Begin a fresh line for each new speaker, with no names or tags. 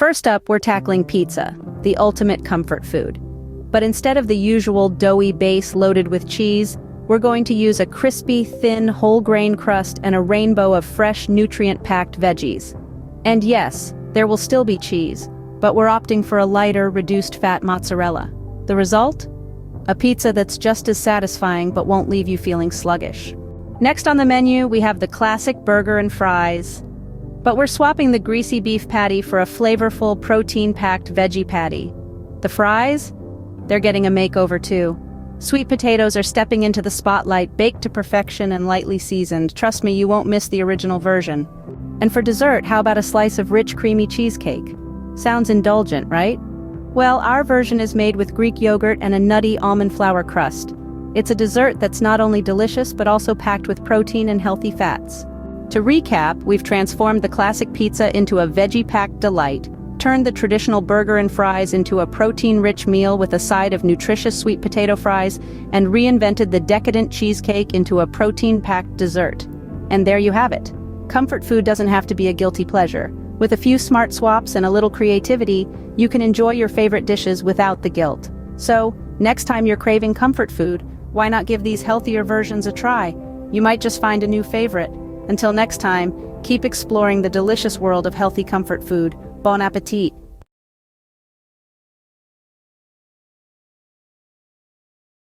First up, we're tackling pizza, the ultimate comfort food. But instead of the usual doughy base loaded with cheese, we're going to use a crispy, thin, whole grain crust and a rainbow of fresh, nutrient-packed veggies. And yes, there will still be cheese, but we're opting for a lighter, reduced-fat mozzarella. The result? A pizza that's just as satisfying but won't leave you feeling sluggish. Next on the menu, we have the classic burger and fries. But we're swapping the greasy beef patty for a flavorful, protein-packed veggie patty. The fries? They're getting a makeover too. Sweet potatoes are stepping into the spotlight, baked to perfection and lightly seasoned. Trust me, you won't miss the original version. And for dessert, how about a slice of rich, creamy cheesecake? Sounds indulgent, right? Well, our version is made with Greek yogurt and a nutty almond flour crust. It's a dessert that's not only delicious but also packed with protein and healthy fats. To recap, we've transformed the classic pizza into a veggie-packed delight, turned the traditional burger and fries into a protein-rich meal with a side of nutritious sweet potato fries, and reinvented the decadent cheesecake into a protein-packed dessert. And there you have it. Comfort food doesn't have to be a guilty pleasure. With a few smart swaps and a little creativity, you can enjoy your favorite dishes without the guilt. So, next time you're craving comfort food, why not give these healthier versions a try? You might just find a new favorite. Until next time, keep exploring the delicious world of healthy comfort food. Bon appetit!